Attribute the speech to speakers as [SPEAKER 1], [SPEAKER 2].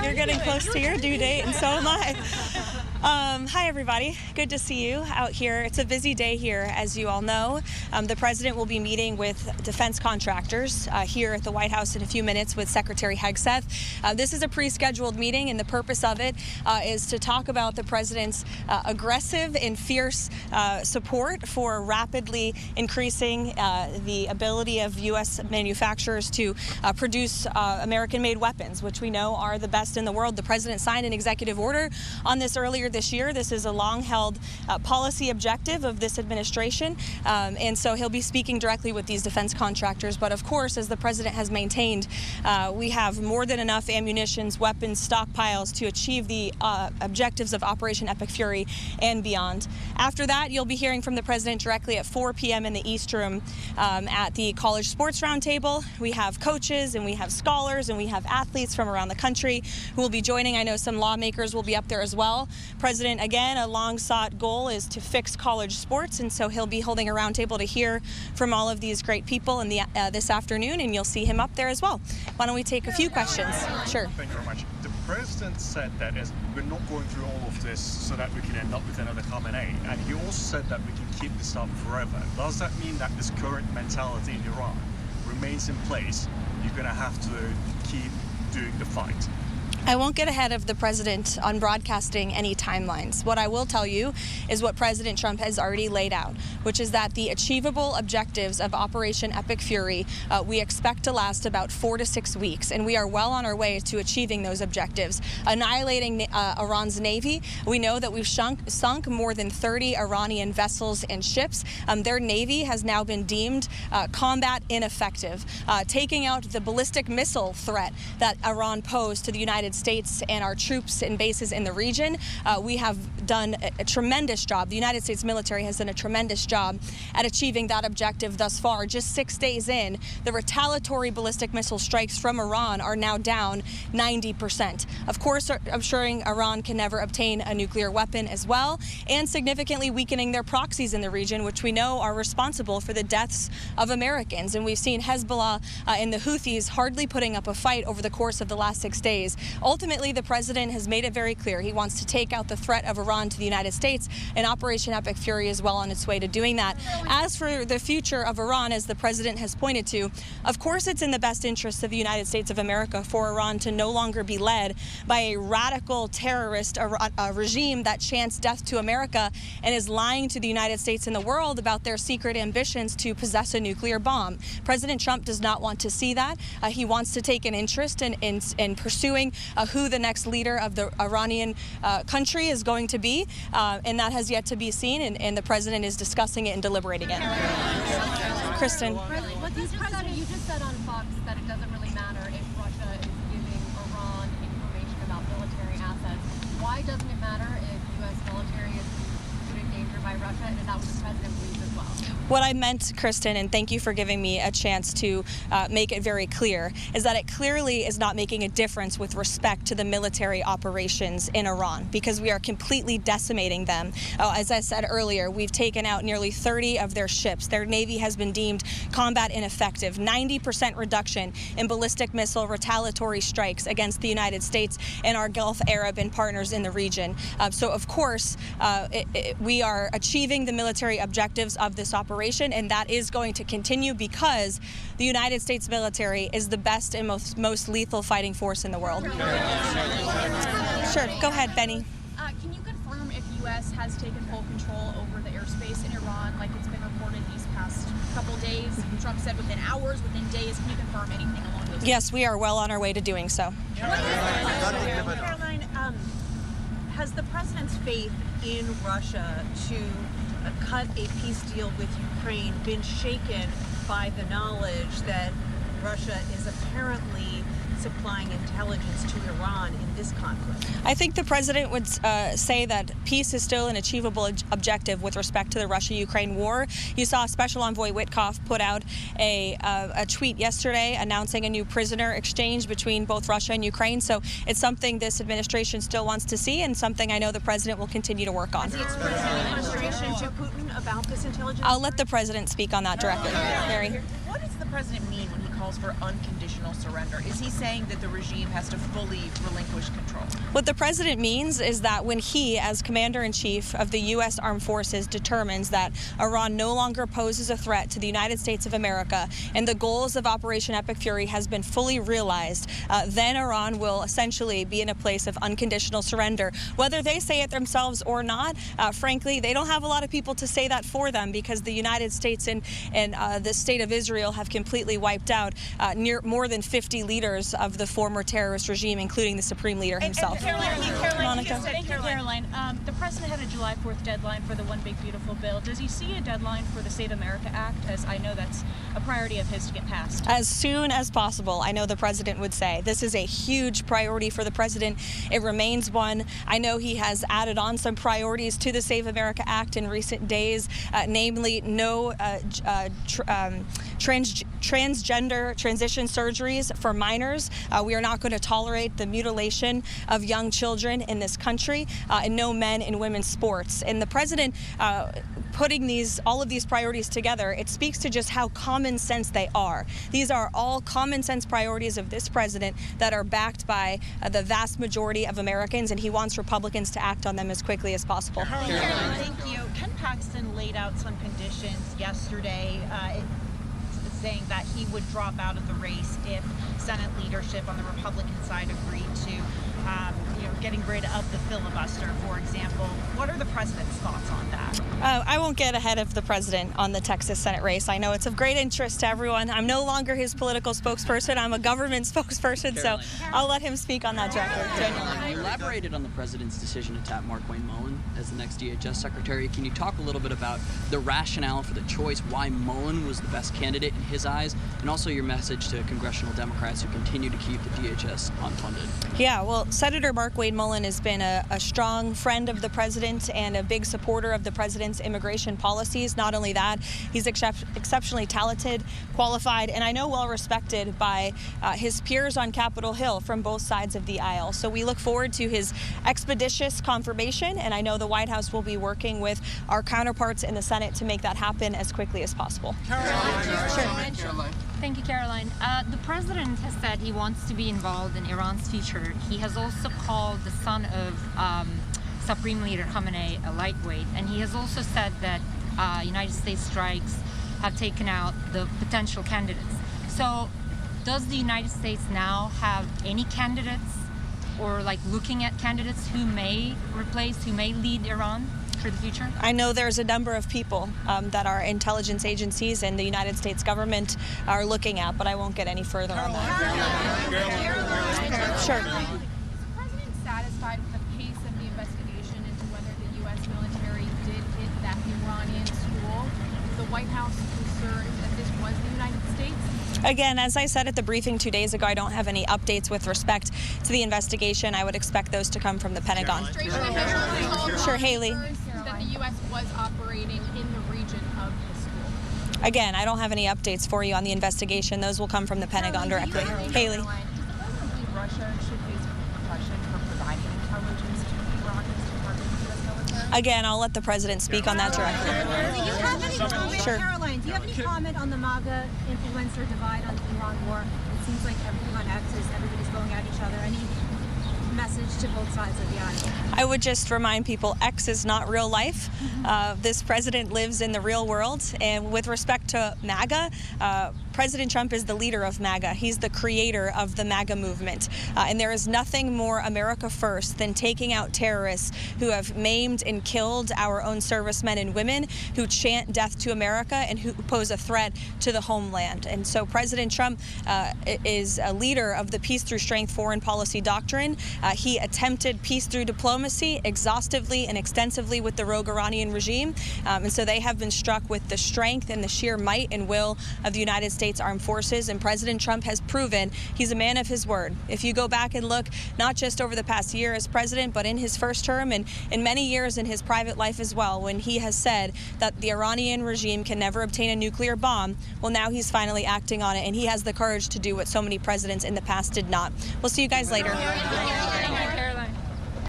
[SPEAKER 1] You're getting close to your due date, and so am I. Hi, everybody. Good to see you out here. It's a busy day here, as you all know. The president will be meeting with defense contractors here at the White House in a few minutes with Secretary Hegseth. This is a pre-scheduled meeting, and the purpose of it is to talk about the president's aggressive and fierce support for rapidly increasing the ability of U.S. manufacturers to produce American-made weapons, which we know are the best in the world. The president signed an executive order on this earlier this year. This is a long-held policy objective of this administration, and so he'll be speaking directly with these defense contractors. But of course, as the president has maintained, we have more than enough ammunitions, weapons, stockpiles to achieve the objectives of Operation Epic Fury and beyond. After that, you'll be hearing from the president directly at 4 p.m. in the East Room at the College Sports Roundtable. We have coaches and we have scholars and we have athletes from around the country who will be joining. I know some lawmakers will be up there as well. President, again, a long-sought goal is to fix college sports, and so he'll be holding a roundtable to hear from all of these great people in the this afternoon, and you'll see him up there as well. Why don't we take a few questions? Sure.
[SPEAKER 2] Thank you very much. The president said that we're not going through all of this so that we can end up with another Khamenei, and he also said that we can keep this up forever. Does that mean that this current mentality in Iran remains in place? You're going to have to keep doing the fight?
[SPEAKER 1] I won't get ahead of the president on broadcasting any timelines. What I will tell you is what President Trump has already laid out, which is that the achievable objectives of Operation Epic Fury we expect to last about 4 to 6 weeks, and we are well on our way to achieving those objectives. Annihilating Iran's navy, we know that we've sunk more than 30 Iranian vessels and ships. Their navy has now been deemed combat ineffective. Taking out the ballistic missile threat that Iran posed to the United States and our troops and bases in the region, we have done a tremendous job. The United States military has done a tremendous job at achieving that objective thus far. Just 6 days in, the retaliatory ballistic missile strikes from Iran are now down 90%. Of course, ensuring Iran can never obtain a nuclear weapon as well, and significantly weakening their proxies in the region, which we know are responsible for the deaths of Americans. And we've seen Hezbollah and the Houthis hardly putting up a fight over the course of the last 6 days. Ultimately, the president has made it very clear he wants to take out the threat of Iran to the United States, and Operation Epic Fury is well on its way to doing that. As for the future of Iran, as the president has pointed to, of course it's in the best interest of the United States of America for Iran to no longer be led by a radical terrorist regime that chants death to America and is lying to the United States and the world about their secret ambitions to possess a nuclear bomb. President Trump does not want to see that. He wants to take an interest in pursuing who the next leader of the Iranian country is going to be, and that has yet to be seen, and the president is discussing it and deliberating it. Kristen.
[SPEAKER 3] You just said on Fox that it doesn't really matter if Russia is giving Iran information about military assets. Why doesn't it matter if U.S. military is put in danger by Russia, and is that what the president believes as well?
[SPEAKER 1] What I meant, Kristen, and thank you for giving me a chance to make it very clear, is that it clearly is not making a difference with respect to the military operations in Iran, because we are completely decimating them. As I said earlier, we've taken out nearly 30 of their ships. Their navy has been deemed combat ineffective. 90% reduction in ballistic missile retaliatory strikes against the United States and our Gulf Arab and partners in the region. So, of course, we are achieving the military objectives of this operation, and that is going to continue because the United States military is the best and most lethal fighting force in the world. Sure, go ahead, Benny.
[SPEAKER 4] Can you confirm if U.S. has taken full control over the airspace in Iran like it's been reported these past couple days? Trump said within hours, within days. Can you confirm anything along those lines?
[SPEAKER 1] Yes, we are well on our way to doing so.
[SPEAKER 5] Karoline, has the president's faith in Russia to cut a peace deal with Ukraine been shaken by the knowledge that Russia is apparently supplying intelligence to Iran in this conflict?
[SPEAKER 1] I think the president would say that peace is still an achievable objective with respect to the Russia-Ukraine war. You saw Special Envoy Witkoff put out a tweet yesterday announcing a new prisoner exchange between both Russia and Ukraine. So it's something this administration still wants to see, and something I know the president will continue to work on.
[SPEAKER 5] Has he expressed any frustration to Putin about this intelligence?
[SPEAKER 1] I'll let the president speak on that directly. Mary.
[SPEAKER 5] What is the
[SPEAKER 6] president mean when he calls for unconditional surrender? Is he saying that the regime has to fully relinquish control?
[SPEAKER 1] What the president means is that when he, as commander-in-chief of the U.S. Armed Forces, determines that Iran no longer poses a threat to the United States of America and the goals of Operation Epic Fury has been fully realized, then Iran will essentially be in a place of unconditional surrender. Whether they say it themselves or not, frankly, they don't have a lot of people to say that for them, because the United States and the state of Israel have completely wiped out more than 50 leaders of the former terrorist regime, including the supreme leader himself.
[SPEAKER 4] Monica. Thank you, Caroline. The president had a July 4th deadline for the One Big Beautiful Bill. Does he see a deadline for the Save America Act, as I know that's a priority of his to get passed?
[SPEAKER 1] As soon as possible, I know the president would say. This is a huge priority for the president. It remains one. I know he has added on some priorities to the Save America Act in recent days, namely no transgender transition surgeries for minors. We are not going to tolerate the mutilation of young children in this country, and no men in women's sports. And the president putting all of these priorities together, it speaks to just how common sense they are. These are all common sense priorities of this president that are backed by the vast majority of Americans, and he wants Republicans to act on them as quickly as possible.
[SPEAKER 6] Thank you. Ken Paxton laid out some conditions yesterday, saying that he would drop out of the race if Senate leadership on the Republican side agreed to getting rid of the filibuster, for example. What are the president's thoughts on that?
[SPEAKER 1] I won't get ahead of the president on the Texas Senate race. I know it's of great interest to everyone. I'm no longer his political spokesperson. I'm a government spokesperson, so I'll let him speak on that directly.
[SPEAKER 7] You elaborated on the president's decision to tap Markwayne Mullin as the next DHS secretary. Can you talk a little bit about the rationale for the choice, why Mullin was the best candidate in his eyes, and also your message to congressional Democrats who continue to keep the DHS unfunded?
[SPEAKER 1] Yeah, well, Senator Markwayne Mullin has been a strong friend of the president and a big supporter of the president's immigration policies. Not only that, he's exceptionally talented, qualified, and I know well respected by his peers on Capitol Hill from both sides of the aisle. So we look forward to his expeditious confirmation, and I know the White House will be working with our counterparts in the Senate to make that happen as quickly as possible.
[SPEAKER 3] Caroline.
[SPEAKER 8] Thank you, Caroline. The president has said he wants to be involved in Iran's future. He has also called the son of Supreme Leader Khamenei a lightweight, and he has also said that United States strikes have taken out the potential candidates. So does the United States now have any candidates, or looking at candidates who may replace, who may lead Iran for the future?
[SPEAKER 1] I know there's a number of people that our intelligence agencies and the United States government are looking at, but I won't get any further on that. Sure.
[SPEAKER 4] Is the president satisfied with the pace of the investigation into whether the U.S. military did hit that Iranian school? Is the White House concerned that this was the United States?
[SPEAKER 1] Again, as I said at the briefing 2 days ago, I don't have any updates with respect to the investigation. I would expect those to come from the Pentagon. Sure, Haley.
[SPEAKER 4] That the U.S. was operating in the region of his school.
[SPEAKER 1] Again, I don't have any updates for you on the investigation. Those will come from the Pentagon directly. Haley.
[SPEAKER 3] Does the president believe Russia should face repercussions for providing intelligence to the Iranians to target the U.S. military?
[SPEAKER 1] Again, I'll let the president speak on that directly.
[SPEAKER 5] Do you have any comment,
[SPEAKER 1] Sure.
[SPEAKER 5] Caroline, do you have any comment on the MAGA influencer divide on the Iran war? It seems like everything on X is everybody's going at each other. Any message to both sides of the aisle?
[SPEAKER 1] I would just remind people X is not real life. This president lives in the real world. And with respect to MAGA, President Trump is the leader of MAGA. He's the creator of the MAGA movement. And there is nothing more America first than taking out terrorists who have maimed and killed our own servicemen and women, who chant death to America and who pose a threat to the homeland. And so President Trump is a leader of the peace through strength foreign policy doctrine. He attempted peace through diplomacy exhaustively and extensively with the rogue Iranian regime. And so they have been struck with the strength and the sheer might and will of the United States Armed Forces. And President Trump has proven he's a man of his word. If you go back and look, not just over the past year as president, but in his first term and in many years in his private life as well, when he has said that the Iranian regime can never obtain a nuclear bomb, well, now he's finally acting on it. And he has the courage to do what so many presidents in the past did not. We'll see you guys later.